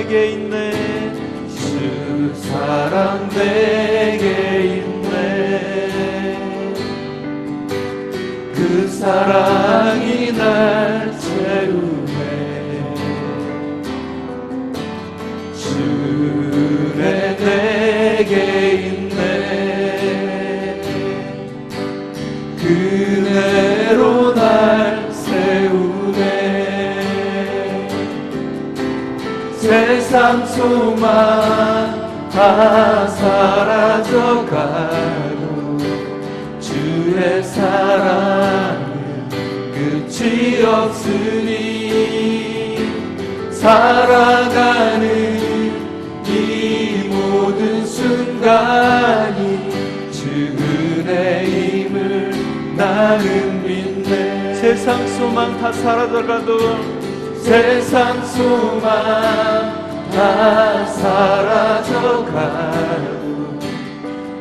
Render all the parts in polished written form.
내게 있네. 주 사랑 내게 있네. 그 사랑이 날 채우네. 주의 내게 있네. 그대로 날 세우네. 세상 소망 다 사라져가고 주의 사랑은 끝이 없으니 살아가는 이 모든 순간이 주 은혜임을 나는 믿네. 세상 소망 다 사라져가도 세상 소망 다 사라져가고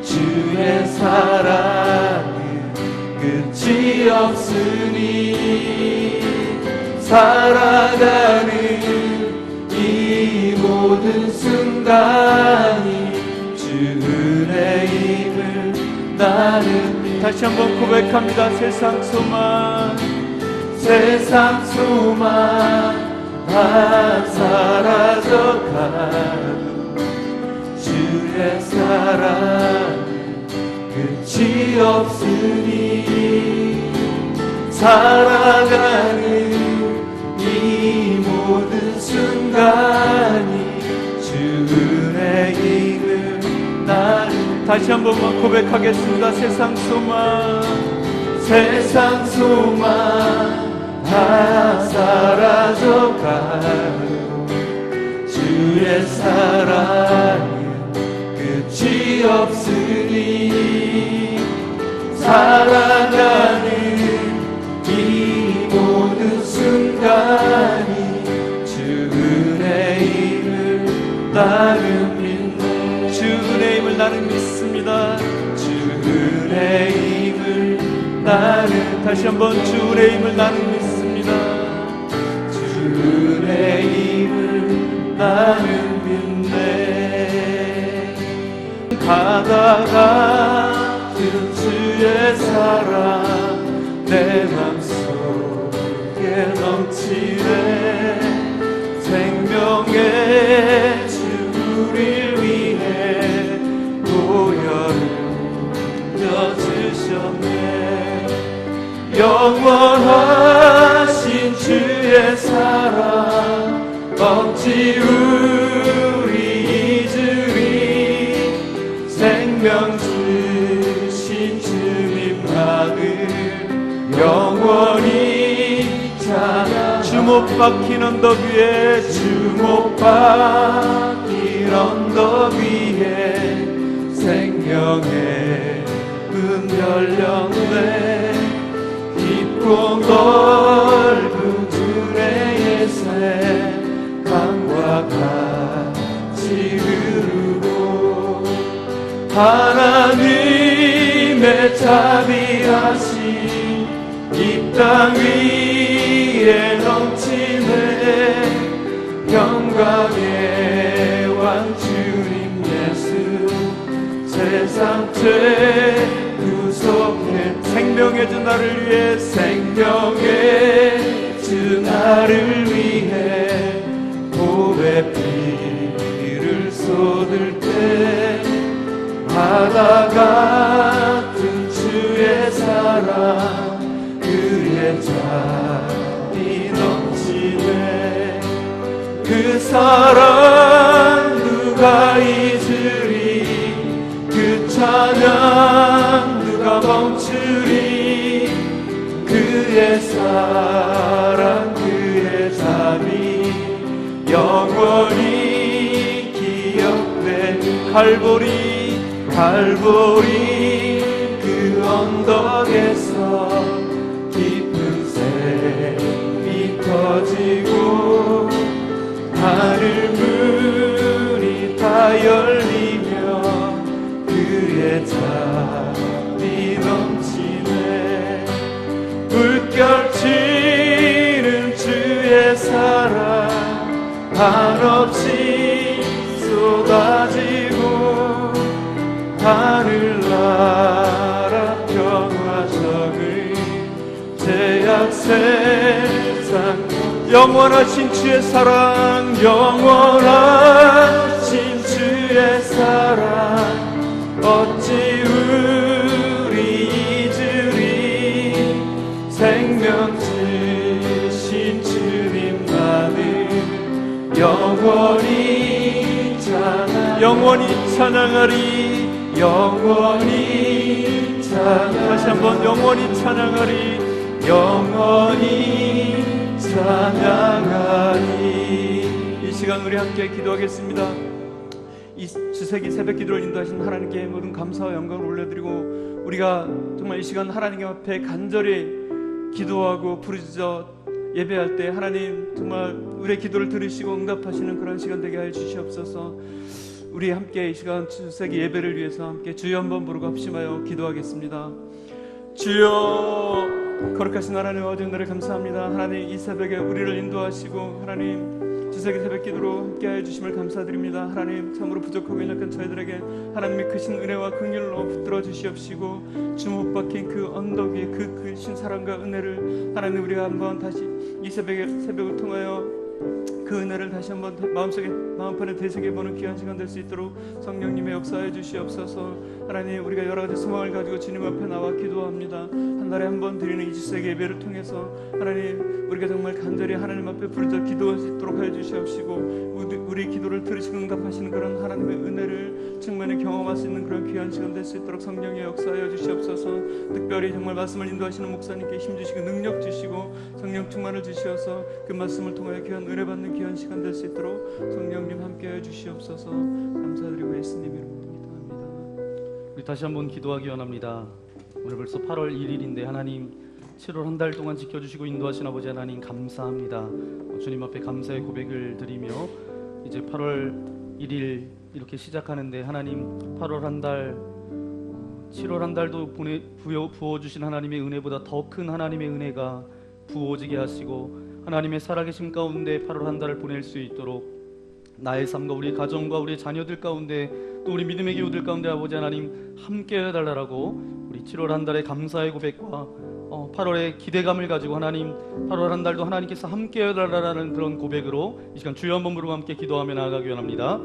주의 사랑은 끝이 없으니 살아가는 이 모든 순간이 주 은혜임을 나는 믿네. 다시 한번 고백합니다. 세상 소망, 세상 소망 다 사라져가도 주의 사랑은 끝이 없으니 살아가는 이 모든 순간이 주 은혜임을 나는. 다시 한번 고백하겠습니다. 세상 소망, 세상 소망 다 사라져가고 주의 사랑은 끝이 없으니 살아가는 이 모든 순간이 주 은혜임을 나는 믿네. 주 은혜임을 나는 믿습니다. 주 은혜임을 나는. 다시 한번 주 은혜임을 나는 믿습니다. 주 은혜임을 나는 믿네. 바다 같은 주의 사랑 내 맘속에 넘치네. 생명의 주 우릴 위해 보혈을 흘려주셨네. 영원하신 주의 사랑 없지 우리 잊으리. 생명 주신 주님만을 영원히 찬양. 주 못 박힌 언덕 위에, 주 못 박힌 언덕 위에 생명의 문 열렸네. 깊고 넓은 주의 새 강과 같이 흐르고 하나님의 자비하신 이 땅 위에 넘치네. 영광의 왕 주님 예수 세상 죄 구속해. 생명의 주 나를 위해, 생명의 주 나를 위해 보배 피를 쏟을 때 바다 같은 주의 사랑 그의 자비 넘치네. 그 사랑 누가 잊으리. 그 찬양 누가 멈추리. 그의 사랑 그의 자비 영원히 기억되는. 갈보리 그 언덕에서 깊은 샘이 터지고 하늘 문이 다 열리며 그의 자비 넘치네. 물결치는 주의 사랑 한없이 죄악 세상 영원하신 주의 사랑 영원하신 주의 사랑 어찌 우리 잊으리 생명 주신 주님만을 영원히 찬양하리 영원히 다시 한번 영원히 찬양하리 영원히 찬양하리. 이 시간 우리 함께 기도하겠습니다. 이 주세기 새벽 기도를 인도하신 하나님께 모든 감사와 영광을 올려드리고 우리가 정말 이 시간 하나님 앞에 간절히 기도하고 부르짖어 예배할 때 하나님 정말 우리의 기도를 들으시고 응답하시는 그런 시간 되게 하여 주시옵소서. 우리 함께 이 시간 주세기 예배를 위해서 함께 주여 한번 부르고 합심하여 기도하겠습니다. 주여, 거룩하신 하나님 아버지 은혜를 감사합니다. 하나님 이 새벽에 우리를 인도하시고 하나님 주세기 새벽 기도로 함께하여 주심을 감사드립니다. 하나님 참으로 부족하고 연약한 저희들에게 하나님의 크신 은혜와 긍휼로 붙들어 주시옵시고 주 못 박힌 그 언덕 위에 그 크신 사랑과 은혜를 하나님 우리가 한번 다시 이 새벽을 통하여 그 은혜를 다시 한번 마음판에 되새겨보는 귀한 시간 될 수 있도록 성령님의 역사해 주시옵소서. 하나님 우리가 여러 가지 소망을 가지고 주님 앞에 나와 기도합니다. 한 달에 한 번 드리는 이 주세기 예배를 통해서 하나님 우리가 정말 간절히 하나님 앞에 부르짖어 기도할 수 있도록 해 주시옵시고 우리 기도를 들으시고 응답하시는 그런 하나님의 은혜를 충만히 경험할 수 있는 그런 귀한 시간 될 수 있도록 성령의 역사하여 주시옵소서. 특별히 정말 말씀을 인도하시는 목사님께 힘 주시고 능력 주시고 성령 충만을 주시어서 그 말씀을 통하여 귀한 은혜 받는 귀한 시간 될 수 있도록 성령님 함께하여 주시옵소서. 감사드리고 예수님 이름으로 기도합니다. 우리 다시 한번 기도하기 원합니다. 오늘 벌써 8월 1일인데 하나님 7월 한 달 동안 지켜주시고 인도하신 아버지 하나님 감사합니다. 주님 앞에 감사의 고백을 드리며 이제 8월 1일 이렇게 시작하는데 하나님 8월 한 달 7월 한 달도 부어주신 하나님의 은혜보다 더 큰 하나님의 은혜가 부어지게 하시고 하나님의 살아계심 가운데 8월 한 달을 보낼 수 있도록 나의 삶과 우리 가정과 우리 자녀들 가운데 또 우리 믿음의 기후들 가운데 아버지 하나님 함께 해달라고 우리 7월 한 달의 감사의 고백과 8월의 기대감을 가지고 하나님 8월 한 달도 하나님께서 함께 해달라는 그런 고백으로 이 시간 주여 한번 부르고 함께 기도하며 나아가기 원합니다.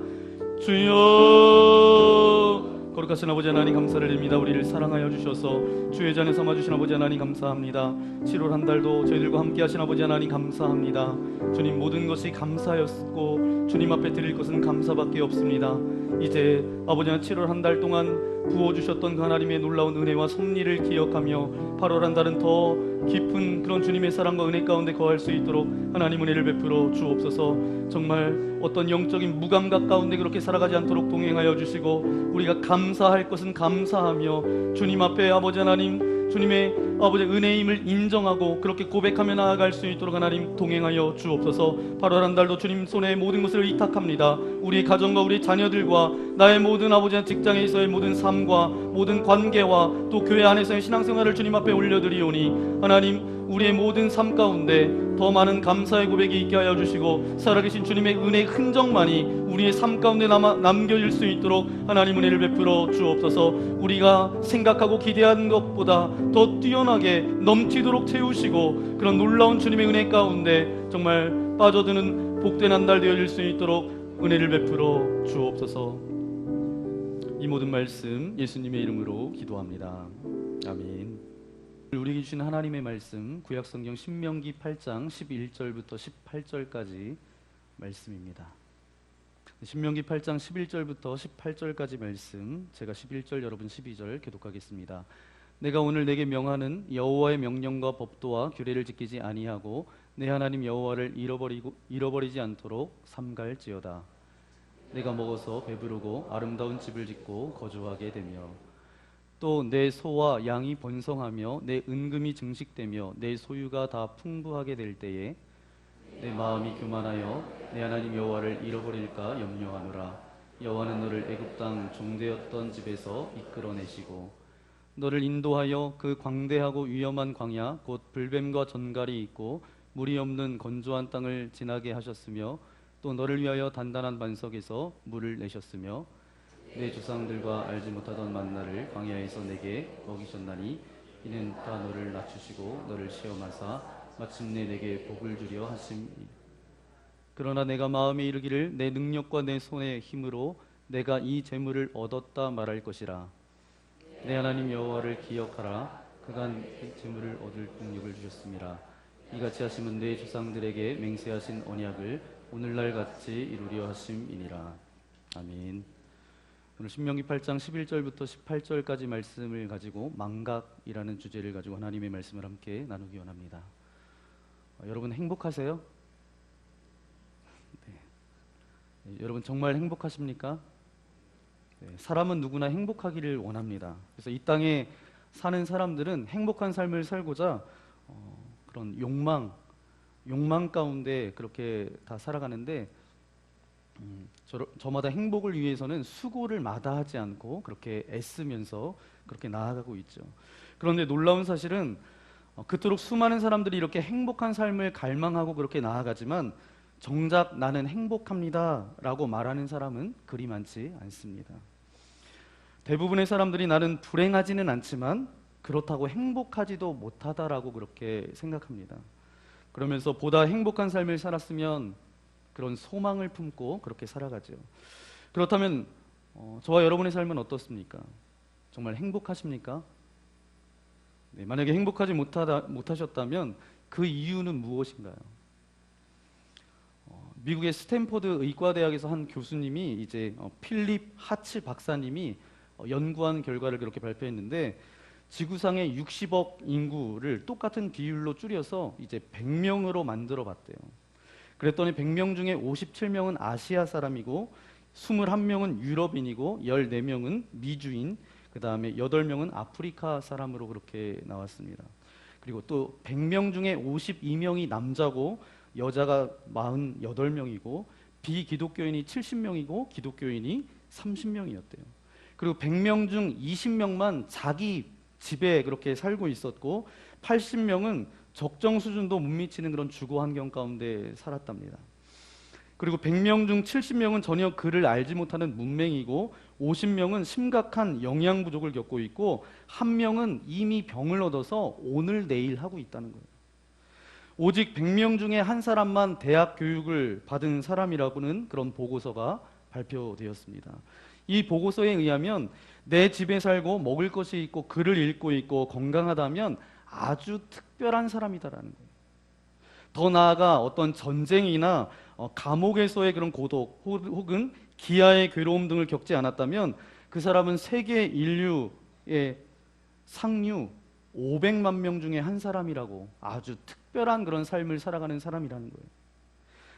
주여, 거룩하신 아버지 하나님 감사를 드립니다. 우리를 사랑하여 주셔서 주의 잔에 삼아주신 아버지 하나님 감사합니다. 7월 한 달도 저희들과 함께 하신 아버지 하나님 감사합니다. 주님 모든 것이 감사였고 주님 앞에 드릴 것은 감사밖에 없습니다. 이제 아버지 하나님 7월 한 달 동안 부어주셨던 그 하나님의 놀라운 은혜와 섭리를 기억하며 8월 한 달은 더 깊은 그런 주님의 사랑과 은혜 가운데 거할 수 있도록 하나님 은혜를 베풀어 주옵소서. 정말 어떤 영적인 무감각 가운데 그렇게 살아가지 않도록 동행하여 주시고 우리가 감사할 것은 감사하며 주님 앞에 아버지 하나님 주님의 아버지 은혜임을 인정하고 그렇게 고백하며 나아갈 수 있도록 하나님 동행하여 주옵소서. 8월 한 달도 주님 손에 모든 것을 위탁합니다. 우리 가정과 우리 자녀들과 나의 모든 아버지 직장에서의 모든 삶과 모든 관계와 또 교회 안에서의 신앙생활을 주님 앞에 올려드리오니 하나님 우리의 모든 삶 가운데 더 많은 감사의 고백이 있게 하여 주시고 살아계신 주님의 은혜의 흔적만이 우리의 삶 가운데 남겨질 수 있도록 하나님 은혜를 베풀어 주옵소서. 우리가 생각하고 기대하는 것보다 더 뛰어나게 넘치도록 채우시고 그런 놀라운 주님의 은혜 가운데 정말 빠져드는 복된 한 달 되어질 수 있도록 은혜를 베풀어 주옵소서. 이 모든 말씀 예수님의 이름으로 기도합니다. 아멘. 우리에게 주신 하나님의 말씀 구약성경 신명기 8장 11절부터 18절까지 말씀입니다. 신명기 8장 11절부터 18절까지 말씀, 제가 11절 여러분 12절 교독하겠습니다. 내가 오늘 내게 명하는 여호와의 명령과 법도와 규례를 지키지 아니하고 내 하나님 여호와를 잃어버리지 않도록 삼갈지어다. 내가 먹어서 배부르고 아름다운 집을 짓고 거주하게 되며 또 내 소와 양이 번성하며 내 은금이 증식되며 내 소유가 다 풍부하게 될 때에 내 마음이 교만하여 내 하나님 여호와를 잃어버릴까 염려하노라. 여호와는 너를 애굽 땅 종되었던 집에서 이끌어내시고 너를 인도하여 그 광대하고 위험한 광야 곧 불뱀과 전갈이 있고 물이 없는 건조한 땅을 지나게 하셨으며 또 너를 위하여 단단한 반석에서 물을 내셨으며 내 조상들과 알지 못하던 만나를 광야에서 내게 먹이셨나니 이는 다 너를 낮추시고 너를 시험하사 마침내 내게 복을 주려 하심이니. 그러나 내가 마음에 이르기를 내 능력과 내 손의 힘으로 내가 이 재물을 얻었다 말할 것이라. 내 하나님 여호와를 기억하라. 그가 이 재물을 얻을 능력을 주셨음이라. 이같이 하심은 내 조상들에게 맹세하신 언약을 오늘날 같이 이루려 하심이니라. 아멘. 오늘 신명기 8장 11절부터 18절까지 말씀을 가지고 망각이라는 주제를 가지고 하나님의 말씀을 함께 나누기 원합니다. 여러분 행복하세요? 네. 여러분 정말 행복하십니까? 네. 사람은 누구나 행복하기를 원합니다. 그래서 이 땅에 사는 사람들은 행복한 삶을 살고자 그런 욕망 가운데 그렇게 다 살아가는데 저마다 행복을 위해서는 수고를 마다하지 않고 그렇게 애쓰면서 그렇게 나아가고 있죠. 그런데 놀라운 사실은 그토록 수많은 사람들이 이렇게 행복한 삶을 갈망하고 그렇게 나아가지만 정작 나는 행복합니다 라고 말하는 사람은 그리 많지 않습니다. 대부분의 사람들이 나는 불행하지는 않지만 그렇다고 행복하지도 못하다라고 그렇게 생각합니다. 그러면서 보다 행복한 삶을 살았으면 그런 소망을 품고 그렇게 살아가죠. 그렇다면 저와 여러분의 삶은 어떻습니까? 정말 행복하십니까? 네, 만약에 행복하지 못하셨다면 그 이유는 무엇인가요? 미국의 스탠포드 의과대학에서 한 교수님이 이제 필립 하츠 박사님이 연구한 결과를 그렇게 발표했는데 지구상의 60억 인구를 똑같은 비율로 줄여서 이제 100명으로 만들어 봤대요. 그랬더니 100명 중에 57명은 아시아 사람이고 21명은 유럽인이고 14명은 미주인, 그 다음에 8명은 아프리카 사람으로 그렇게 나왔습니다. 그리고 또 100명 중에 52명이 남자고 여자가 48명이고 비기독교인이 70명이고 기독교인이 30명이었대요. 그리고 100명 중 20명만 자기 집에 그렇게 살고 있었고 80명은 적정 수준도 못 미치는 그런 주거 환경 가운데 살았답니다. 그리고 100명 중 70명은 전혀 글을 알지 못하는 문맹이고 50명은 심각한 영양 부족을 겪고 있고 1명은 이미 병을 얻어서 오늘 내일 하고 있다는 거예요. 오직 100명 중에 한 사람만 대학 교육을 받은 사람이라고는 그런 보고서가 발표되었습니다. 이 보고서에 의하면 내 집에 살고 먹을 것이 있고 글을 읽고 있고 건강하다면 아주 특별한 사람이다라는 거예요. 더 나아가 어떤 전쟁이나 감옥에서의 그런 고독 혹은 기아의 괴로움 등을 겪지 않았다면 그 사람은 세계 인류의 상류 500만 명 중에 한 사람이라고, 아주 특별한 그런 삶을 살아가는 사람이라는 거예요.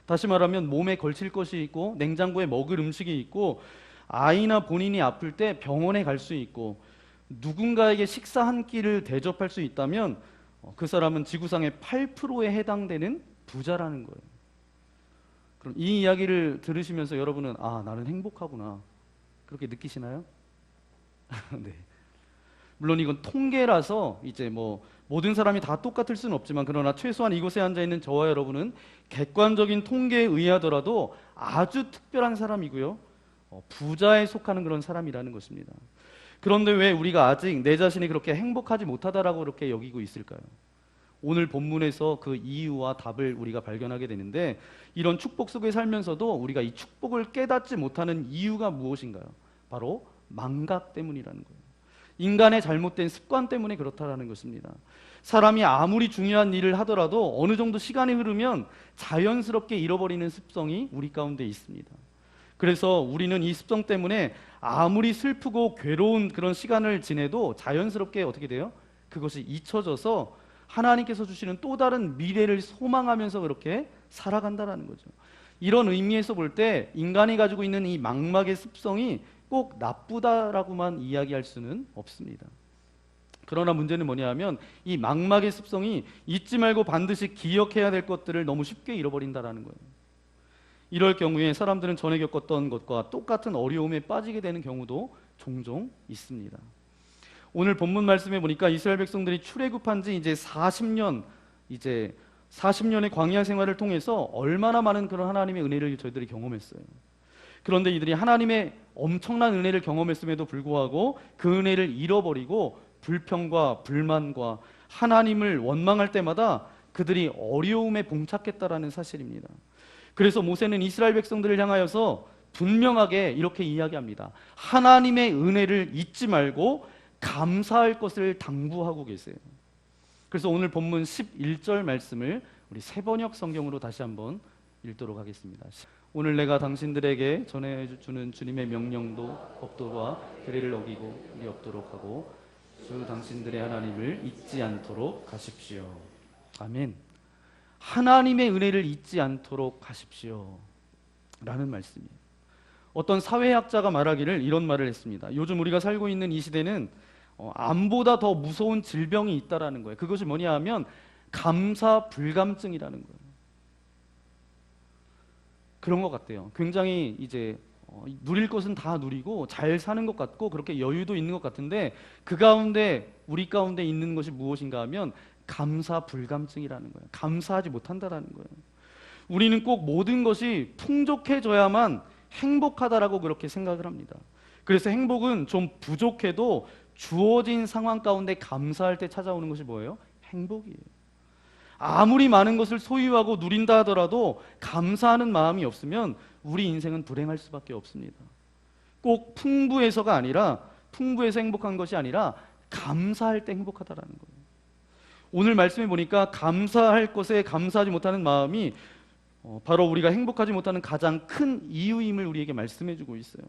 다시 말하면 몸에 걸칠 것이 있고 냉장고에 먹을 음식이 있고 아이나 본인이 아플 때 병원에 갈 수 있고 누군가에게 식사 한 끼를 대접할 수 있다면 그 사람은 지구상의 8%에 해당되는 부자라는 거예요. 그럼 이 이야기를 들으시면서 여러분은 나는 행복하구나 그렇게 느끼시나요? 네. 물론 이건 통계라서 이제 모든 사람이 다 똑같을 수는 없지만 그러나 최소한 이곳에 앉아 있는 저와 여러분은 객관적인 통계에 의하더라도 아주 특별한 사람이고요. 부자에 속하는 그런 사람이라는 것입니다. 그런데 왜 우리가 아직 내 자신이 그렇게 행복하지 못하다라고 그렇게 여기고 있을까요? 오늘 본문에서 그 이유와 답을 우리가 발견하게 되는데 이런 축복 속에 살면서도 우리가 이 축복을 깨닫지 못하는 이유가 무엇인가요? 바로 망각 때문이라는 거예요. 인간의 잘못된 습관 때문에 그렇다라는 것입니다. 사람이 아무리 중요한 일을 하더라도 어느 정도 시간이 흐르면 자연스럽게 잃어버리는 습성이 우리 가운데 있습니다. 그래서 우리는 이 습성 때문에 아무리 슬프고 괴로운 그런 시간을 지내도 자연스럽게 어떻게 돼요? 그것이 잊혀져서 하나님께서 주시는 또 다른 미래를 소망하면서 그렇게 살아간다는 거죠. 이런 의미에서 볼 때 인간이 가지고 있는 이 망막의 습성이 꼭 나쁘다라고만 이야기할 수는 없습니다. 그러나 문제는 뭐냐면 이 망막의 습성이 잊지 말고 반드시 기억해야 될 것들을 너무 쉽게 잃어버린다는 거예요. 이럴 경우에 사람들은 전에 겪었던 것과 똑같은 어려움에 빠지게 되는 경우도 종종 있습니다. 오늘 본문 말씀에 보니까 이스라엘 백성들이 출애굽한 지 이제 40년의 광야 생활을 통해서 얼마나 많은 그런 하나님의 은혜를 저희들이 경험했어요. 그런데 이들이 하나님의 엄청난 은혜를 경험했음에도 불구하고 그 은혜를 잃어버리고 불평과 불만과 하나님을 원망할 때마다 그들이 어려움에 봉착했다라는 사실입니다. 그래서 모세는 이스라엘 백성들을 향하여서 분명하게 이렇게 이야기합니다. 하나님의 은혜를 잊지 말고 감사할 것을 당부하고 계세요. 그래서 오늘 본문 11절 말씀을 우리 새번역 성경으로 다시 한번 읽도록 하겠습니다. 오늘 내가 당신들에게 전해주는 주님의 명령도 법도와 규례를 어기고 우리 없도록 하고 주 당신들의 하나님을 잊지 않도록 하십시오. 아멘. 하나님의 은혜를 잊지 않도록 하십시오 라는 말씀이에요. 어떤 사회학자가 말하기를 이런 말을 했습니다. 요즘 우리가 살고 있는 이 시대는 암보다 더 무서운 질병이 있다라는 거예요. 그것이 뭐냐 하면 감사 불감증이라는 거예요. 그런 것 같아요. 굉장히 이제 누릴 것은 다 누리고 잘 사는 것 같고 그렇게 여유도 있는 것 같은데 그 가운데 우리 가운데 있는 것이 무엇인가 하면 감사 불감증이라는 거예요. 감사하지 못한다라는 거예요. 우리는 꼭 모든 것이 풍족해져야만 행복하다라고 그렇게 생각을 합니다. 그래서 행복은 좀 부족해도 주어진 상황 가운데 감사할 때 찾아오는 것이 뭐예요? 행복이에요. 아무리 많은 것을 소유하고 누린다 하더라도 감사하는 마음이 없으면 우리 인생은 불행할 수밖에 없습니다. 꼭 풍부해서가 아니라 풍부해서 행복한 것이 아니라 감사할 때 행복하다라는 거예요. 오늘 말씀해 보니까 감사할 것에 감사하지 못하는 마음이 바로 우리가 행복하지 못하는 가장 큰 이유임을 우리에게 말씀해 주고 있어요.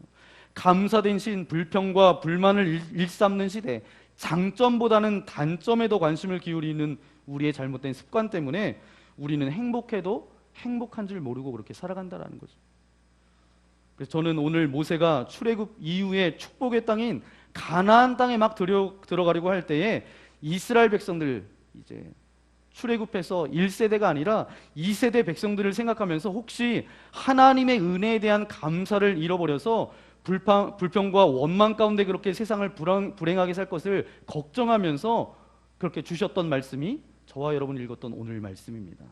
감사 대신 불평과 불만을 일삼는 시대, 장점보다는 단점에 더 관심을 기울이는 우리의 잘못된 습관 때문에 우리는 행복해도 행복한 줄 모르고 그렇게 살아간다라는 거죠. 그래서 저는 오늘 모세가 출애굽 이후에 축복의 땅인 가나안 땅에 막 들어가려고 할 때에 이스라엘 백성들 이제 출애굽해서 1세대가 아니라 2세대 백성들을 생각하면서 혹시 하나님의 은혜에 대한 감사를 잃어버려서 불평과 원망 가운데 그렇게 세상을 불행하게 살 것을 걱정하면서 그렇게 주셨던 말씀이 저와 여러분이 읽었던 오늘 말씀입니다.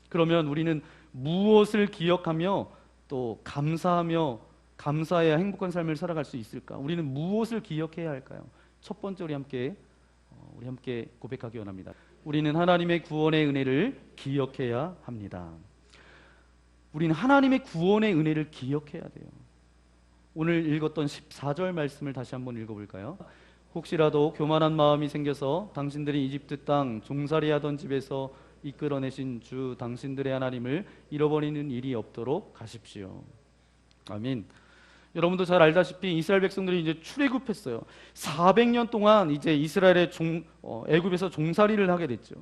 그러면 우리는 무엇을 기억하며 또 감사하며 감사해야 행복한 삶을 살아갈 수 있을까? 우리는 무엇을 기억해야 할까요? 첫 번째 우리 함께 고백하기 원합니다. 우리는 하나님의 구원의 은혜를 기억해야 합니다. 우리는 하나님의 구원의 은혜를 기억해야 돼요. 오늘 읽었던 14절 말씀을 다시 한번 읽어볼까요? 혹시라도 교만한 마음이 생겨서 당신들이 이집트 땅 종살이하던 집에서 이끌어내신 주 당신들의 하나님을 잃어버리는 일이 없도록 하십시오. 아멘. 여러분도 잘 알다시피 이스라엘 백성들이 이제 출애굽했어요. 400년 동안 이제 이스라엘의 애굽에서 종살이를 하게 됐죠.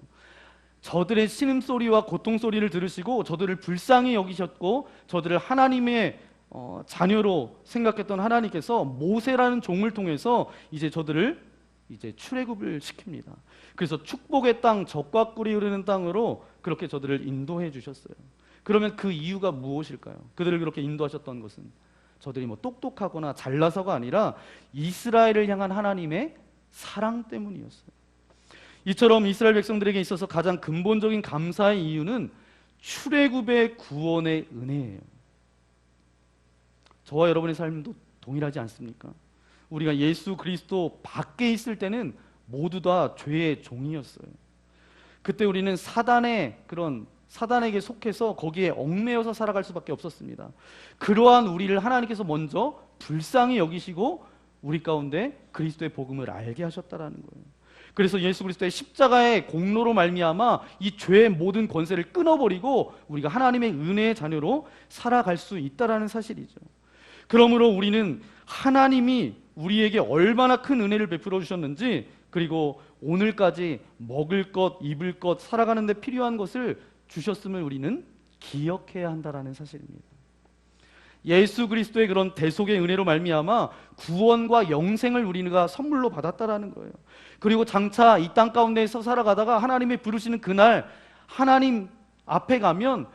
저들의 신음소리와 고통소리를 들으시고 저들을 불쌍히 여기셨고 저들을 하나님의 자녀로 생각했던 하나님께서 모세라는 종을 통해서 이제 저들을 이제 출애굽을 시킵니다. 그래서 축복의 땅, 젖과 꿀이 흐르는 땅으로 그렇게 저들을 인도해 주셨어요. 그러면 그 이유가 무엇일까요? 그들을 그렇게 인도하셨던 것은 저들이 뭐 똑똑하거나 잘나서가 아니라 이스라엘을 향한 하나님의 사랑 때문이었어요. 이처럼 이스라엘 백성들에게 있어서 가장 근본적인 감사의 이유는 출애굽의 구원의 은혜예요. 저와 여러분의 삶도 동일하지 않습니까? 우리가 예수 그리스도 밖에 있을 때는 모두 다 죄의 종이었어요. 그때 우리는 사단에게 속해서 거기에 얽매여서 살아갈 수밖에 없었습니다. 그러한 우리를 하나님께서 먼저 불쌍히 여기시고 우리 가운데 그리스도의 복음을 알게 하셨다라는 거예요. 그래서 예수 그리스도의 십자가의 공로로 말미암아 이 죄의 모든 권세를 끊어버리고 우리가 하나님의 은혜의 자녀로 살아갈 수 있다라는 사실이죠. 그러므로 우리는 하나님이 우리에게 얼마나 큰 은혜를 베풀어 주셨는지, 그리고 오늘까지 먹을 것, 입을 것, 살아가는 데 필요한 것을 주셨음을 우리는 기억해야 한다라는 사실입니다. 예수 그리스도의 그런 대속의 은혜로 말미암아 구원과 영생을 우리가 선물로 받았다라는 거예요. 그리고 장차 이 땅 가운데서 살아가다가 하나님이 부르시는 그날 하나님 앞에 가면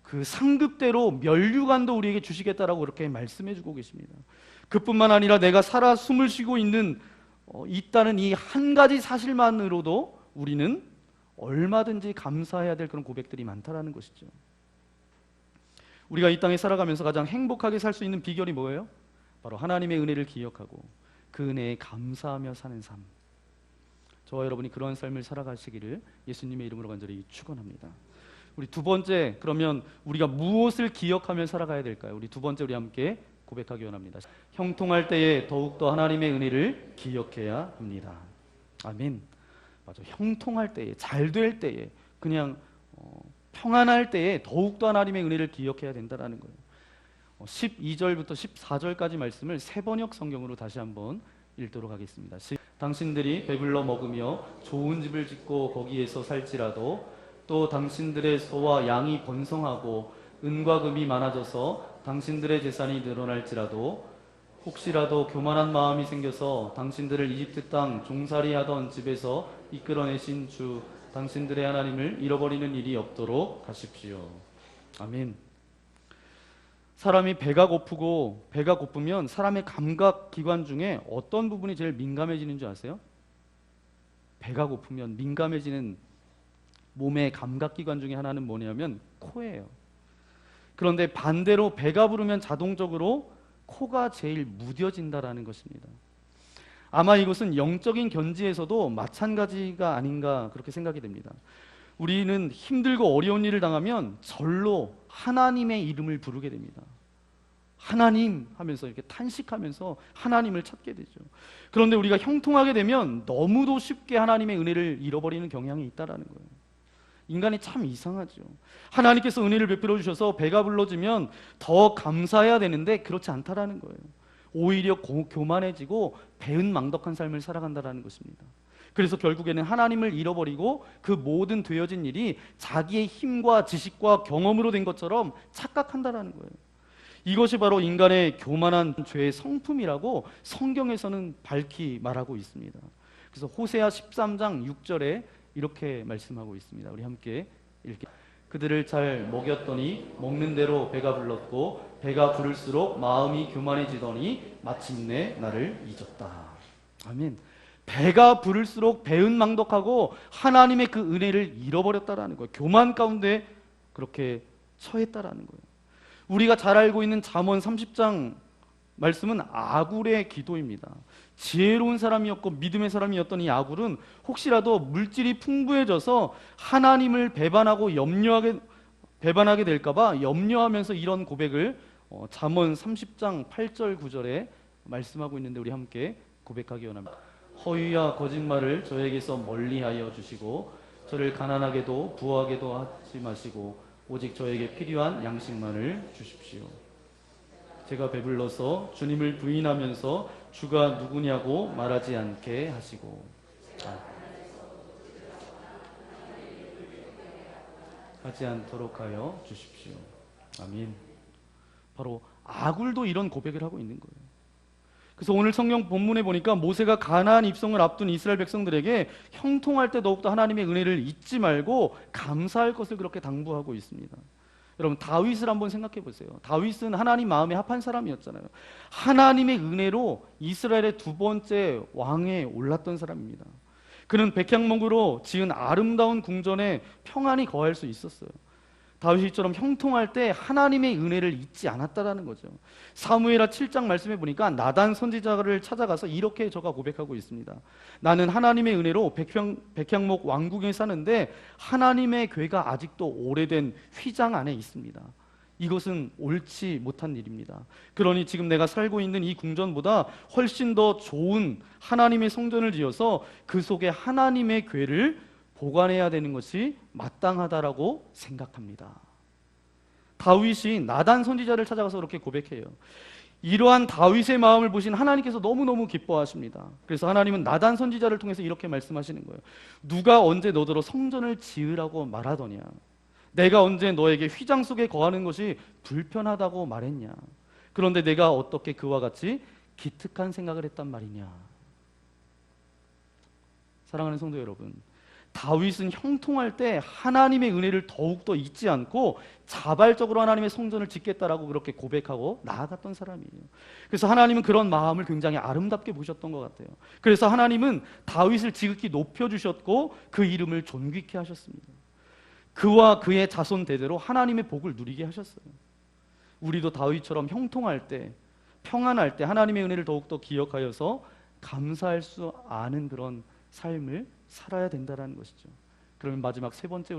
그 상급대로 면류관도 우리에게 주시겠다라고 그렇게 말씀해 주고 계십니다. 그뿐만 아니라 내가 살아 숨을 쉬고 있다는 이 한 가지 사실만으로도 우리는 얼마든지 감사해야 될 그런 고백들이 많다라는 것이죠. 우리가 이 땅에 살아가면서 가장 행복하게 살 수 있는 비결이 뭐예요? 바로 하나님의 은혜를 기억하고 그 은혜에 감사하며 사는 삶. 저와 여러분이 그런 삶을 살아가시기를 예수님의 이름으로 간절히 축원합니다. 우리 두 번째, 그러면 우리가 무엇을 기억하며 살아가야 될까요? 우리 두 번째 우리 함께 고백하기 원합니다. 형통할 때에 더욱더 하나님의 은혜를 기억해야 합니다. 아멘. 맞아. 형통할 때에, 잘 될 때에, 그냥 평안할 때에 더욱더 하나님의 은혜를 기억해야 된다는 거예요. 12절부터 14절까지 말씀을 새번역 성경으로 다시 한번 읽도록 하겠습니다. 당신들이 배불러 먹으며 좋은 집을 짓고 거기에서 살지라도 또 당신들의 소와 양이 번성하고 은과 금이 많아져서 당신들의 재산이 늘어날지라도 혹시라도 교만한 마음이 생겨서 당신들을 이집트 땅 종살이 하던 집에서 이끌어내신 주 당신들의 하나님을 잃어버리는 일이 없도록 하십시오. 아멘. 사람이 배가 고프면 사람의 감각기관 중에 어떤 부분이 제일 민감해지는 줄 아세요? 배가 고프면 민감해지는 몸의 감각기관 중에 하나는 뭐냐면 코예요. 그런데 반대로 배가 부르면 자동적으로 코가 제일 무뎌진다라는 것입니다. 아마 이것은 영적인 견지에서도 마찬가지가 아닌가 그렇게 생각이 됩니다. 우리는 힘들고 어려운 일을 당하면 절로 하나님의 이름을 부르게 됩니다. 하나님 하면서 이렇게 탄식하면서 하나님을 찾게 되죠. 그런데 우리가 형통하게 되면 너무도 쉽게 하나님의 은혜를 잃어버리는 경향이 있다라는 거예요. 인간이 참 이상하죠. 하나님께서 은혜를 베풀어 주셔서 배가 불러지면 더 감사해야 되는데 그렇지 않다라는 거예요. 오히려 교만해지고 배은망덕한 삶을 살아간다라는 것입니다. 그래서 결국에는 하나님을 잃어버리고 그 모든 되어진 일이 자기의 힘과 지식과 경험으로 된 것처럼 착각한다라는 거예요. 이것이 바로 인간의 교만한 죄의 성품이라고 성경에서는 밝히 말하고 있습니다. 그래서 호세아 13장 6절에 이렇게 말씀하고 있습니다. 우리 함께 읽게. 그들을 잘 먹였더니 먹는 대로 배가 불렀고 배가 부를수록 마음이 교만해지더니 마침내 나를 잊었다. 아멘. 배가 부를수록 배은망덕하고 하나님의 그 은혜를 잃어버렸다라는 거예요. 교만 가운데 그렇게 처했다라는 거예요. 우리가 잘 알고 있는 잠언 30장 말씀은 아굴의 기도입니다. 지혜로운 사람이었고 믿음의 사람이었던 이 아굴은 혹시라도 물질이 풍부해져서 하나님을 배반하게 될까봐 염려하면서 이런 고백을 잠언 30장 8절 9절에 말씀하고 있는데 우리 함께 고백하기 원합니다. 허위와 거짓말을 저에게서 멀리하여 주시고 저를 가난하게도 부하게도 하지 마시고 오직 저에게 필요한 양식만을 주십시오. 제가 배불러서 주님을 부인하면서 주가 누구냐고 말하지 않게 하시고 하지 않도록 하여 주십시오. 아멘. 바로 아굴도 이런 고백을 하고 있는 거예요. 그래서 오늘 성경 본문에 보니까 모세가 가나안 입성을 앞둔 이스라엘 백성들에게 형통할 때 더욱더 하나님의 은혜를 잊지 말고 감사할 것을 그렇게 당부하고 있습니다. 여러분 다윗을 한번 생각해 보세요. 다윗은 하나님 마음에 합한 사람이었잖아요. 하나님의 은혜로 이스라엘의 두 번째 왕에 올랐던 사람입니다. 그는 백향목으로 지은 아름다운 궁전에 평안히 거할 수 있었어요. 다윗처럼 형통할 때 하나님의 은혜를 잊지 않았다라는 거죠. 사무엘하 7장 말씀해 보니까 나단 선지자를 찾아가서 이렇게 저가 고백하고 있습니다. 나는 하나님의 은혜로 백향목 왕궁에 사는데 하나님의 궤가 아직도 오래된 휘장 안에 있습니다. 이것은 옳지 못한 일입니다. 그러니 지금 내가 살고 있는 이 궁전보다 훨씬 더 좋은 하나님의 성전을 지어서 그 속에 하나님의 궤를 보관해야 되는 것이 마땅하다라고 생각합니다. 다윗이 나단 선지자를 찾아가서 그렇게 고백해요. 이러한 다윗의 마음을 보신 하나님께서 너무너무 기뻐하십니다. 그래서 하나님은 나단 선지자를 통해서 이렇게 말씀하시는 거예요. 누가 언제 너더러 성전을 지으라고 말하더냐? 내가 언제 너에게 휘장 속에 거하는 것이 불편하다고 말했냐? 그런데 내가 어떻게 그와 같이 기특한 생각을 했단 말이냐? 사랑하는 성도 여러분, 다윗은 형통할 때 하나님의 은혜를 더욱더 잊지 않고 자발적으로 하나님의 성전을 짓겠다라고 그렇게 고백하고 나아갔던 사람이에요. 그래서 하나님은 그런 마음을 굉장히 아름답게 보셨던 것 같아요. 그래서 하나님은 다윗을 지극히 높여주셨고 그 이름을 존귀케 하셨습니다. 그와 그의 자손 대대로 하나님의 복을 누리게 하셨어요. 우리도 다윗처럼 형통할 때, 평안할 때 하나님의 은혜를 더욱더 기억하여서 감사할 수 아는 그런 삶을 살아야 된다라는 것이죠. 그러면 마지막 세 번째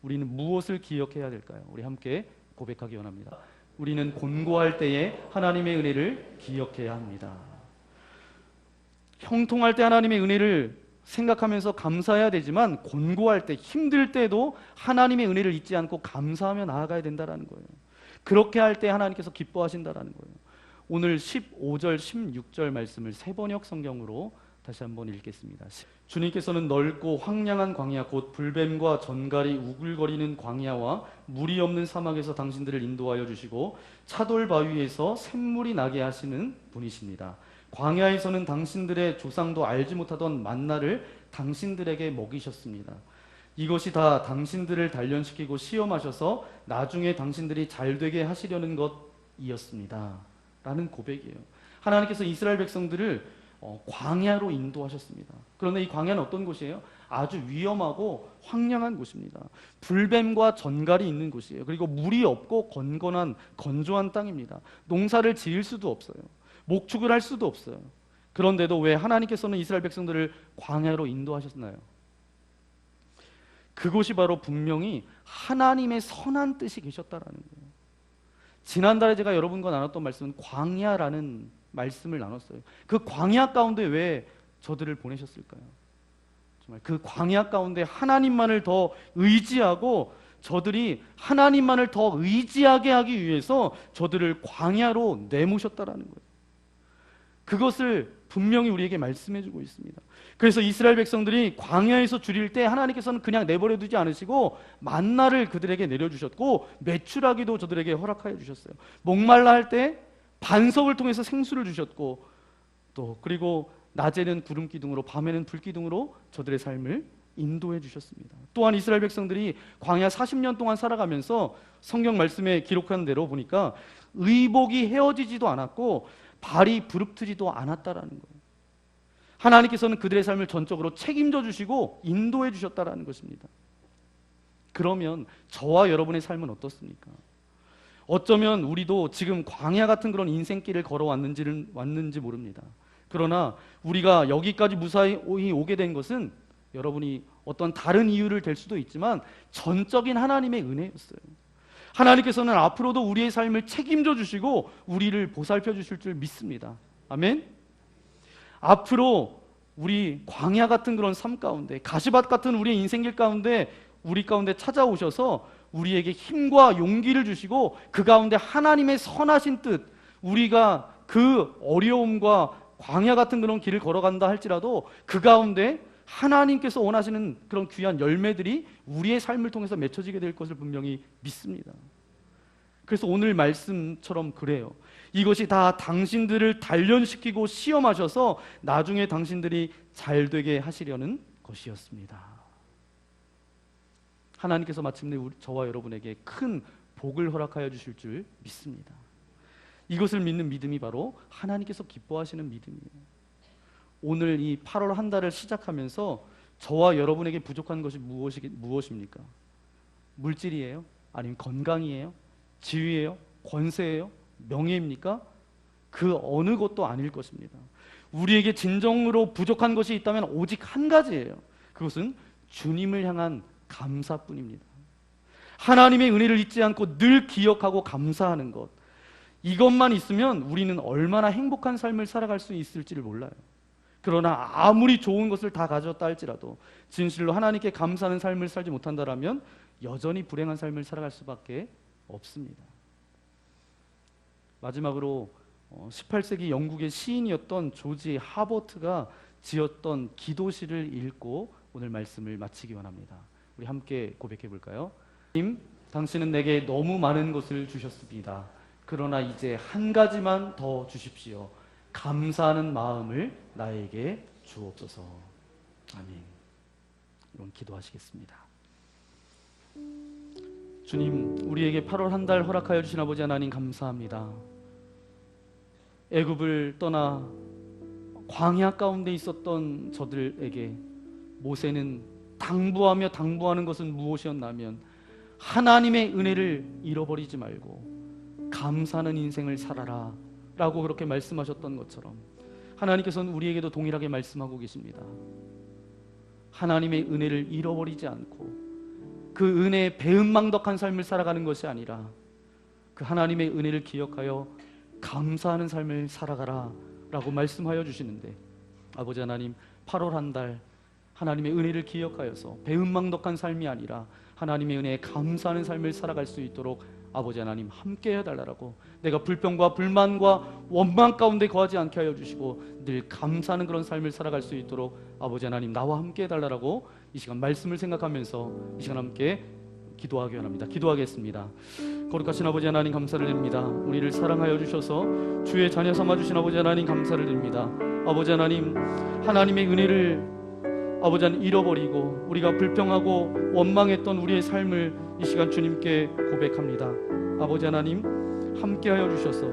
우리는 무엇을 기억해야 될까요? 우리 함께 고백하기 원합니다. 우리는 곤고할 때에 하나님의 은혜를 기억해야 합니다. 형통할 때 하나님의 은혜를 생각하면서 감사해야 되지만 곤고할 때, 힘들 때도 하나님의 은혜를 잊지 않고 감사하며 나아가야 된다는 거예요. 그렇게 할 때 하나님께서 기뻐하신다는 거예요. 오늘 15절, 16절 말씀을 새번역 성경으로 다시 한번 읽겠습니다. 주님께서는 넓고 황량한 광야, 곧 불뱀과 전갈이 우글거리는 광야와 물이 없는 사막에서 당신들을 인도하여 주시고 차돌 바위에서 샘물이 나게 하시는 분이십니다. 광야에서는 당신들의 조상도 알지 못하던 만나를 당신들에게 먹이셨습니다. 이것이 다 당신들을 단련시키고 시험하셔서 나중에 당신들이 잘되게 하시려는 것이었습니다. 라는 고백이에요. 하나님께서 이스라엘 백성들을 광야로 인도하셨습니다. 그런데 이 광야는 어떤 곳이에요? 아주 위험하고 황량한 곳입니다. 불뱀과 전갈이 있는 곳이에요. 그리고 물이 없고 건조한 땅입니다. 농사를 지을 수도 없어요. 목축을 할 수도 없어요. 그런데도 왜 하나님께서는 이스라엘 백성들을 광야로 인도하셨나요? 그곳이 바로 분명히 하나님의 선한 뜻이 계셨다라는 거예요. 지난달에 제가 여러분과 나눴던 말씀은 광야라는 말씀을 나눴어요. 그 광야 가운데 왜 저들을 보내셨을까요? 정말 그 광야 가운데 하나님만을 더 의지하고 저들이 하나님만을 더 의지하게 하기 위해서 저들을 광야로 내모셨다라는 거예요. 그것을 분명히 우리에게 말씀해주고 있습니다. 그래서 이스라엘 백성들이 광야에서 줄일 때 하나님께서는 그냥 내버려 두지 않으시고 만나를 그들에게 내려주셨고 메추라기도 저들에게 허락하여 주셨어요. 목말라 할 때 반석을 통해서 생수를 주셨고 또 그리고 낮에는 구름 기둥으로 밤에는 불 기둥으로 저들의 삶을 인도해 주셨습니다. 또한 이스라엘 백성들이 광야 40년 동안 살아가면서 성경 말씀에 기록한 대로 보니까 의복이 헤어지지도 않았고 발이 부릅뜨지도 않았다라는 거예요. 하나님께서는 그들의 삶을 전적으로 책임져 주시고 인도해 주셨다라는 것입니다. 그러면 저와 여러분의 삶은 어떻습니까? 어쩌면 우리도 지금 광야 같은 그런 인생길을 걸어왔는지 모릅니다. 그러나 우리가 여기까지 무사히 오게 된 것은 여러분이 어떤 다른 이유를 댈 수도 있지만 전적인 하나님의 은혜였어요. 하나님께서는 앞으로도 우리의 삶을 책임져 주시고 우리를 보살펴 주실 줄 믿습니다. 아멘. 앞으로 우리 광야 같은 그런 삶 가운데, 가시밭 같은 우리의 인생길 가운데 우리 가운데 찾아오셔서 우리에게 힘과 용기를 주시고 그 가운데 하나님의 선하신 뜻, 우리가 그 어려움과 광야 같은 그런 길을 걸어간다 할지라도 그 가운데 하나님께서 원하시는 그런 귀한 열매들이 우리의 삶을 통해서 맺혀지게 될 것을 분명히 믿습니다. 그래서 오늘 말씀처럼 그래요. 이것이 다 당신들을 단련시키고 시험하셔서 나중에 당신들이 잘되게 하시려는 것이었습니다. 하나님께서 마침내 저와 여러분에게 큰 복을 허락하여 주실 줄 믿습니다. 이것을 믿는 믿음이 바로 하나님께서 기뻐하시는 믿음이에요. 오늘 이 8월 한 달을 시작하면서 저와 여러분에게 부족한 것이 무엇입니까? 물질이에요? 아니면 건강이에요? 지위예요? 권세예요? 명예입니까? 그 어느 것도 아닐 것입니다. 우리에게 진정으로 부족한 것이 있다면 오직 한 가지예요. 그것은 주님을 향한 감사뿐입니다. 하나님의 은혜를 잊지 않고 늘 기억하고 감사하는 것, 이것만 있으면 우리는 얼마나 행복한 삶을 살아갈 수 있을지를 몰라요. 그러나 아무리 좋은 것을 다 가졌다 할지라도 진실로 하나님께 감사하는 삶을 살지 못한다면 여전히 불행한 삶을 살아갈 수밖에 없습니다. 마지막으로 18세기 영국의 시인이었던 조지 하버트가 지었던 기도시를 읽고 오늘 말씀을 마치기 원합니다. 우리 함께 고백해 볼까요? 하나님, 당신은 내게 너무 많은 것을 주셨습니다. 그러나 이제 한 가지만 더 주십시오. 감사하는 마음을 나에게 주옵소서. 아멘. 이런 기도하시겠습니다. 주님, 우리에게 8월 한 달 허락하여 주신 아버지 하나님 감사합니다. 애굽을 떠나 광야 가운데 있었던 저들에게 모세는 당부하는 것은 무엇이었냐면 하나님의 은혜를 잃어버리지 말고 감사하는 인생을 살아라 라고 그렇게 말씀하셨던 것처럼 하나님께서는 우리에게도 동일하게 말씀하고 계십니다. 하나님의 은혜를 잃어버리지 않고 그 은혜에 배은망덕한 삶을 살아가는 것이 아니라 그 하나님의 은혜를 기억하여 감사하는 삶을 살아가라 라고 말씀하여 주시는데, 아버지 하나님, 8월 한 달 하나님의 은혜를 기억하여서 배은망덕한 삶이 아니라 하나님의 은혜에 감사하는 삶을 살아갈 수 있도록 아버지 하나님 함께 해달라고, 내가 불평과 불만과 원망 가운데 거하지 않게 하여 주시고 늘 감사하는 그런 삶을 살아갈 수 있도록 아버지 하나님 나와 함께 해달라고 이 시간 말씀을 생각하면서 이 시간 함께 기도하기 원합니다. 기도하겠습니다. 거룩하신 아버지 하나님 감사를 드립니다. 우리를 사랑하여 주셔서 주의 자녀 삼아주신 아버지 하나님 감사를 드립니다. 아버지 하나님, 하나님의 은혜를 아버지 하나님 잃어버리고 우리가 불평하고 원망했던 우리의 삶을 이 시간 주님께 고백합니다. 아버지 하나님 함께하여 주셔서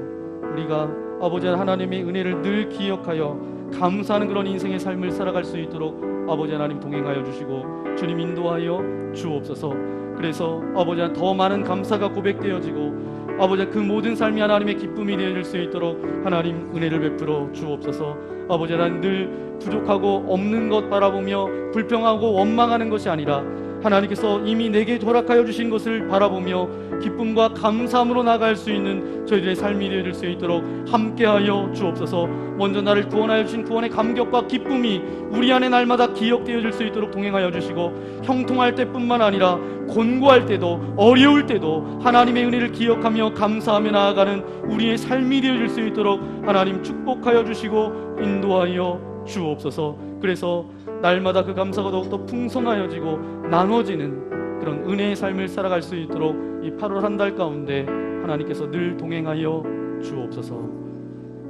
우리가 아버지 하나님의 은혜를 늘 기억하여 감사하는 그런 인생의 삶을 살아갈 수 있도록 아버지 하나님 동행하여 주시고 주님 인도하여 주옵소서. 그래서 아버지 하나님 더 많은 감사가 고백되어지고 아버지 그 모든 삶이 하나님의 기쁨이 되어질 수 있도록 하나님 은혜를 베풀어 주옵소서. 아버지 하나님 늘 부족하고 없는 것 바라보며 불평하고 원망하는 것이 아니라 하나님께서 이미 내게 허락하여 주신 것을 바라보며 기쁨과 감사함으로 나아갈 수 있는 저희들의 삶이 되어질 수 있도록 함께하여 주옵소서. 먼저 나를 구원하여 주신 구원의 감격과 기쁨이 우리 안에 날마다 기억되어질 수 있도록 동행하여 주시고, 형통할 때뿐만 아니라 곤고할 때도 어려울 때도 하나님의 은혜를 기억하며 감사하며 나아가는 우리의 삶이 되어질 수 있도록 하나님 축복하여 주시고 인도하여 주옵소서. 그래서 날마다 그 감사가 더욱더 풍성하여지고 나눠지는 그런 은혜의 삶을 살아갈 수 있도록 이 8월 한 달 가운데 하나님께서 늘 동행하여 주옵소서.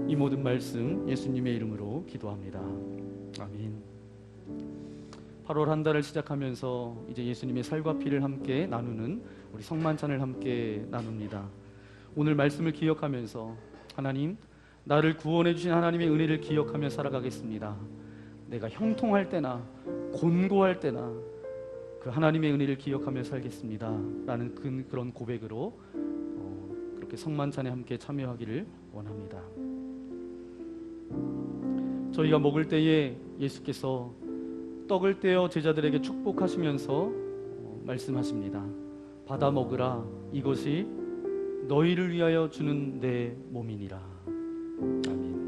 이 모든 말씀 예수님의 이름으로 기도합니다. 아멘. 8월 한 달을 시작하면서 이제 예수님의 살과 피를 함께 나누는 우리 성만찬을 함께 나눕니다. 오늘 말씀을 기억하면서 하나님, 나를 구원해 주신 하나님의 은혜를 기억하며 살아가겠습니다. 내가 형통할 때나 곤고할 때나 그 하나님의 은혜를 기억하며 살겠습니다 라는 그런 고백으로 그렇게 성만찬에 함께 참여하기를 원합니다. 저희가 먹을 때에 예수께서 떡을 떼어 제자들에게 축복하시면서 말씀하십니다. 받아 먹으라, 이것이 너희를 위하여 주는 내 몸이니라. 아멘.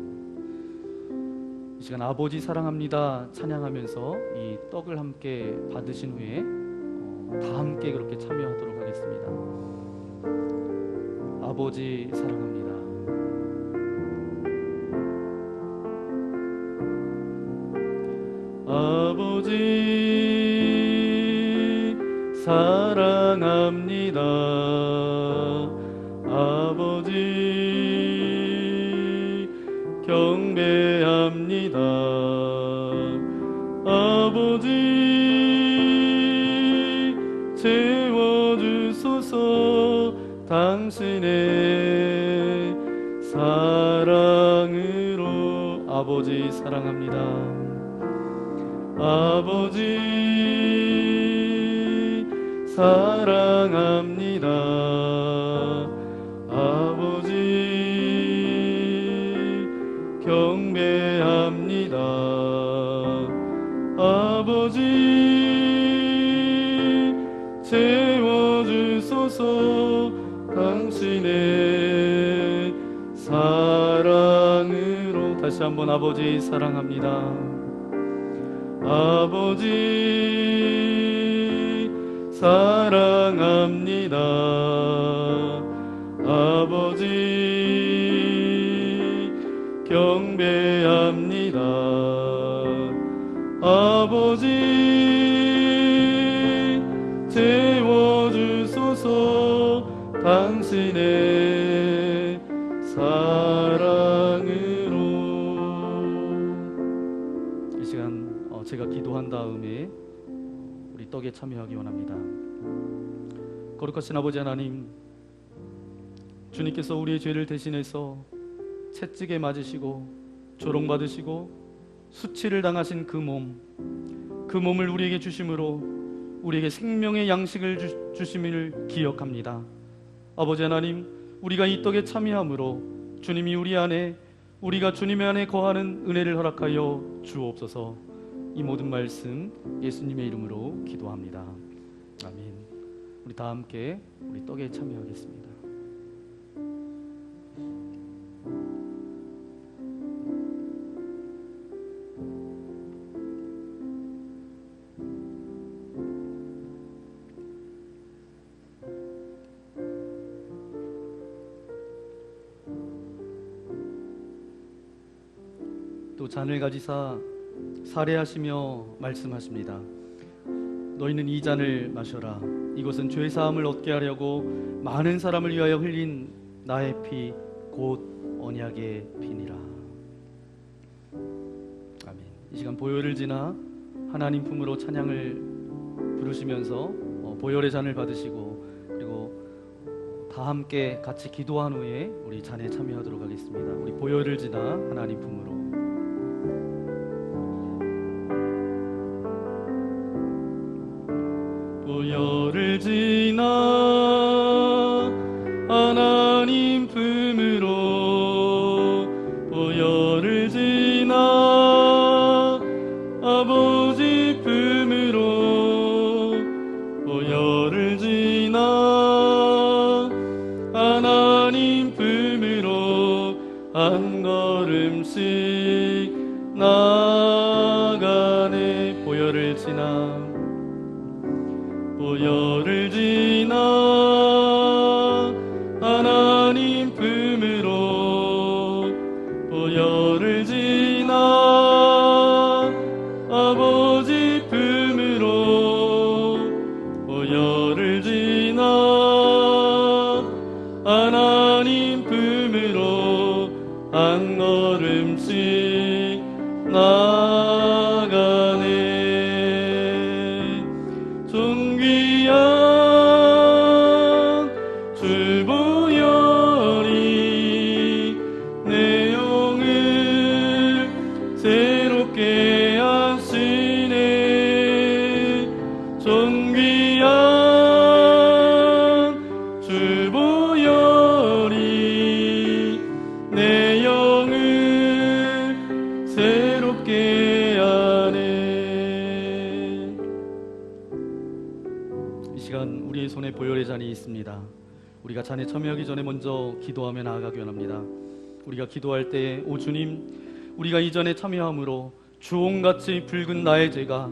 이 시간 아버지 사랑합니다 찬양하면서 이 떡을 함께 받으신 후에 다 함께 그렇게 참여하도록 하겠습니다. 아버지 사랑합니다. 아버지 사랑합니다. 아버지 경배합니다. 아버지 채워주소서. 당신의 사랑으로. 아버지 사랑합니다. 아버지 사랑합니다. 아버지 경배합니다. 아버지 채워주소서. 당신의 사랑으로. 다시 한번 아버지 사랑합니다. 아버지 사랑합니다. 아버지 경배합니다. 아버지 채워주소서. 당신의 사랑으로. 이 시간 제가 기도한 다음에 우리 떡에 참여하기 원합니다. 거룩하신 아버지 하나님, 주님께서 우리의 죄를 대신해서 채찍에 맞으시고 조롱받으시고 수치를 당하신 그 몸을 우리에게 주심으로 우리에게 생명의 양식을 주심을 기억합니다. 아버지 하나님, 우리가 이 떡에 참여함으로 주님이 우리 안에, 우리가 주님의 안에 거하는 은혜를 허락하여 주옵소서. 이 모든 말씀 예수님의 이름으로 기도합니다. 아멘. 우리 다 함께 우리 떡에 참여하겠습니다. 또 잔을 가지사 살해하시며 말씀하십니다. 너희는 이 잔을 마셔라. 이것은 죄 사함을 얻게 하려고 많은 사람을 위하여 흘린 나의 피 곧 언약의 피니라. 아멘. 이 시간 보혈을 지나 하나님 품으로 찬양을 부르시면서 보혈의 잔을 받으시고 그리고 다 함께 같이 기도한 후에 우리 잔에 참여하도록 하겠습니다. 우리 보혈을 지나 하나님 품으로. 보혈을 지나 하나님 품으로 보혈을 지나 아버지 품으로 보혈을 지나 하나님 품으로 한 걸음씩 나가네. 보혈을 지나 보혈을 지나 하나님 품으로 보혈을 지나 아버지 품으로 보혈을 지나 하나님 품으로 한 걸음씩 나가네. 존귀한 주 보혈이 내 영을 새롭게 하시네. 존귀한 주 보혈이 내 영을 새롭게 하네. 이 시간 우리의 손에 보혈의 잔이 있습니다. 우리가 잔에 참여하기 전에 먼저 기도하며 나아가기 원합니다. 우리가 기도할 때 오 주님, 우리가 이 잔에 참여함으로 주홍같이 붉은 나의 죄가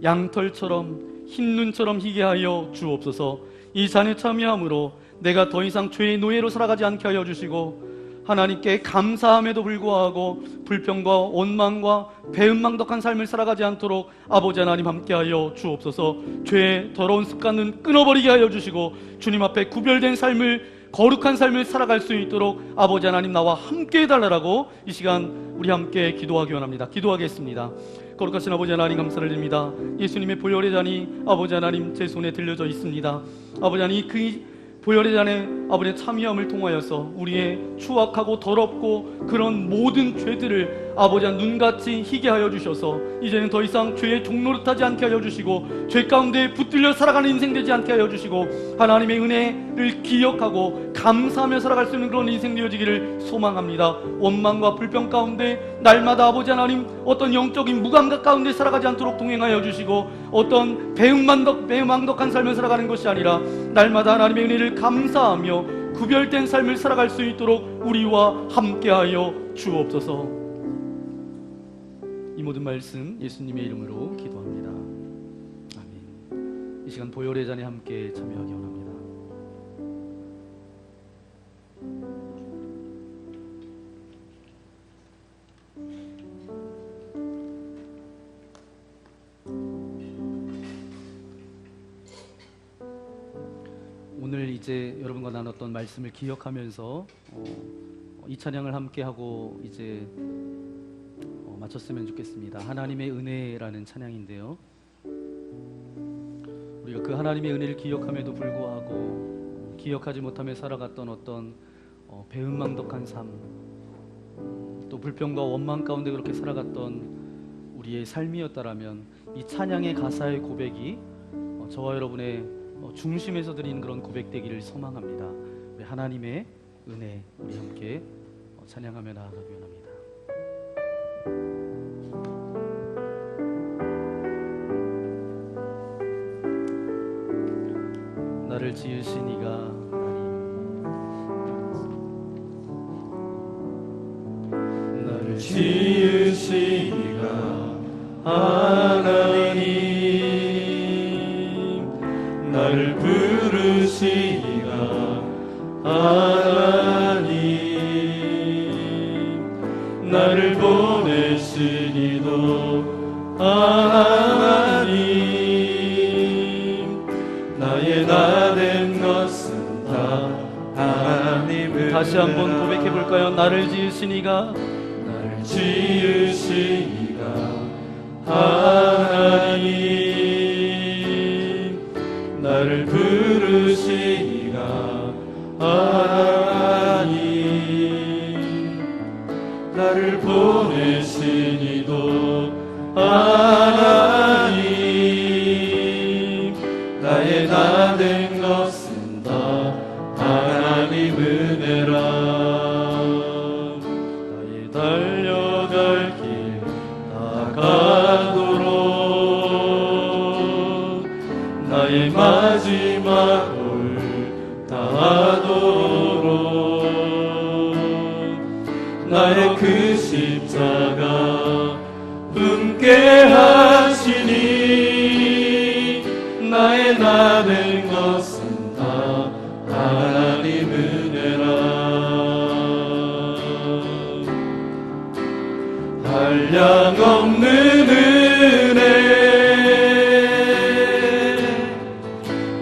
양털처럼 흰 눈처럼 희게 하여 주옵소서. 이 잔에 참여함으로 내가 더 이상 죄의 노예로 살아가지 않게 하여 주시고 하나님께 감사함에도 불구하고 불평과 원망과 배은망덕한 삶을 살아가지 않도록 아버지 하나님 함께하여 주옵소서. 죄의 더러운 습관은 끊어버리게 하여 주시고 주님 앞에 구별된 삶을, 거룩한 삶을 살아갈 수 있도록 아버지 하나님 나와 함께 해달라고 이 시간 우리 함께 기도하기 원합니다. 기도하겠습니다. 거룩하신 아버지 하나님 감사를 드립니다. 예수님의 보혈의 잔이 아버지 하나님 제 손에 들려져 있습니다. 아버지 하나님 그 보혈의 잔에 아버지의 참여함을 통하여서 우리의 추악하고 더럽고 그런 모든 죄들을 아버지 한 눈같이 희게 하여 주셔서 이제는 더 이상 죄의 종노릇하지 않게 하여 주시고 죄 가운데 붙들려 살아가는 인생 되지 않게 하여 주시고 하나님의 은혜를 기억하고 감사하며 살아갈 수 있는 그런 인생 되어지기를 소망합니다. 원망과 불평 가운데 날마다 아버지 하나님 어떤 영적인 무감각 가운데 살아가지 않도록 동행하여 주시고 어떤 배은망덕한 삶을 살아가는 것이 아니라 날마다 하나님의 은혜를 감사하며 구별된 삶을 살아갈 수 있도록 우리와 함께하여 주옵소서. 이 모든 말씀 예수님의 이름으로 기도합니다. 아멘. 이 시간 보혈의 잔에 함께 참여하기 원합니다. 오늘 이제 여러분과 나눴던 말씀을 기억하면서 이 찬양을 함께 하고 이제 마쳤으면 좋겠습니다. 하나님의 은혜라는 찬양인데요. 우리가 그 하나님의 은혜를 기억함에도 불구하고 기억하지 못하며 살아갔던 어떤 배은망덕한 삶, 또 불평과 원망 가운데 그렇게 살아갔던 우리의 삶이었다라면 이 찬양의 가사의 고백이 저와 여러분의 중심에서 드리는 그런 고백되기를 소망합니다. 우리 하나님의 은혜 우리 함께 찬양하며 나아가기 원합니다. 나를 지으신 이가 하나님, 나를 지으시니가 하나님, 나를 부르시니가 하나님, 나를 보내시니도 하나님, 나의 나 된 것은 다 하나님을 다시 한번 고백해 볼까요? 나를 지으신 이가 나를 지으시니가 하나님, 나를 부르시니가 하나님, 나를 보내시니도 하나님, 나의 나 된 것은 다 하나님 은혜라. 나의 달려갈 길 다가도록, 나의 마지막 올 다하도록, 나의 그 십자가 품게 하시니, 나의 나 된 것은 다 하나님 은혜라. 한량없는 은혜,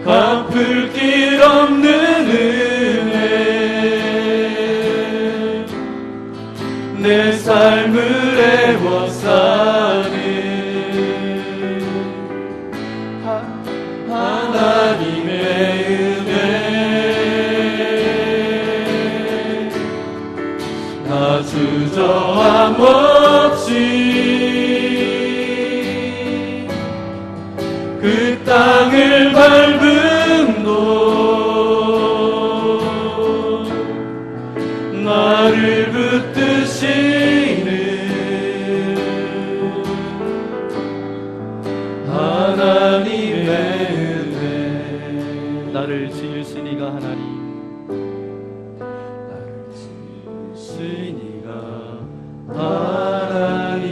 갚을 길 없는 은혜, 내 삶을 애워싸는 하나님의 은혜, 나 주저함 없이 그 땅을 밟음도 나를 붙드시는 하나님의 은혜. 나를 지으신 이가 하나님, 나를 지으신 이가 하나님,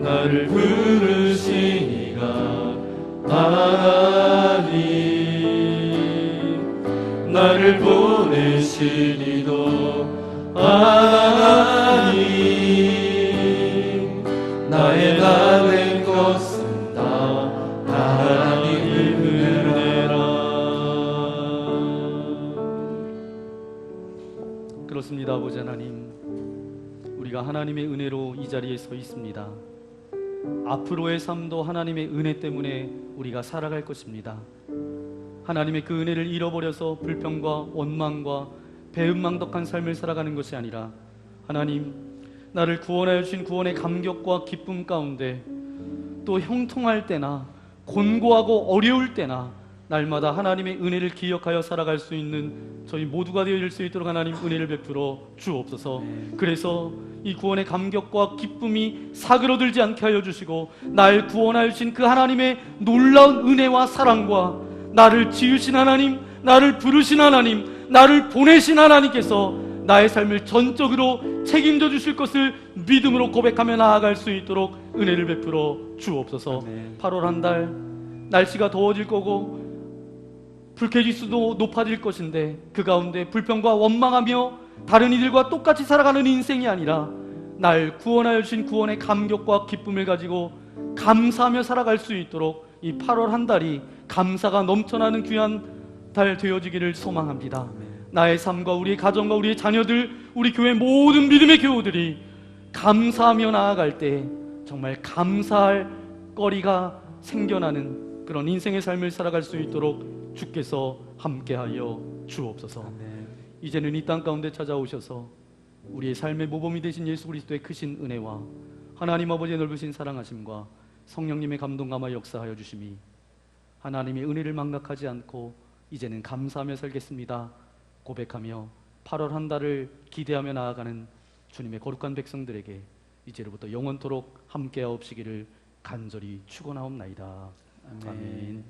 나를 부르신 이가 하나님, 나를 보내신 이도 하나님, 나의 나 된 것은 다 하나님의 은혜라. 그렇습니다. 아버지 하나님, 우리가 하나님의 은혜로 이 자리에 서 있습니다. 앞으로의 삶도 하나님의 은혜 때문에 우리가 살아갈 것입니다. 하나님의 그 은혜를 잃어버려서 불평과 원망과 배은망덕한 삶을 살아가는 것이 아니라, 하나님, 나를 구원하여 주신 구원의 감격과 기쁨 가운데 또 형통할 때나 곤고하고 어려울 때나 날마다 하나님의 은혜를 기억하여 살아갈 수 있는 저희 모두가 되어질 수 있도록 하나님 은혜를 베풀어 주옵소서. 그래서 이 구원의 감격과 기쁨이 사그러들지 않게 하여 주시고, 날 구원하여 주신 그 하나님의 놀라운 은혜와 사랑과 나를 지으신 하나님, 나를 부르신 하나님, 나를 보내신 하나님께서 나의 삶을 전적으로 책임져 주실 것을 믿음으로 고백하며 나아갈 수 있도록 은혜를 베풀어 주옵소서. 8월 한 달 날씨가 더워질 거고 불쾌지수도 높아질 것인데, 그 가운데 불평과 원망하며 다른 이들과 똑같이 살아가는 인생이 아니라 날 구원하여 주신 구원의 감격과 기쁨을 가지고 감사하며 살아갈 수 있도록 이 8월 한 달이 감사가 넘쳐나는 귀한 달 되어지기를 소망합니다. 나의 삶과 우리의 가정과 우리의 자녀들, 우리 교회 모든 믿음의 교우들이 감사하며 나아갈 때 정말 감사할 거리가 생겨나는 그런 인생의 삶을 살아갈 수 있도록 주께서 함께하여 주옵소서. 이제는 이 땅 가운데 찾아오셔서 우리의 삶의 모범이 되신 예수 그리스도의 크신 은혜와 하나님 아버지의 넓으신 사랑하심과 성령님의 감동 감화 역사하여 주심이 하나님의 은혜를 망각하지 않고 이제는 감사하며 살겠습니다 고백하며 8월 한 달을 기대하며 나아가는 주님의 거룩한 백성들에게 이제로부터 영원토록 함께하옵시기를 간절히 축원하옵나이다. 아멘.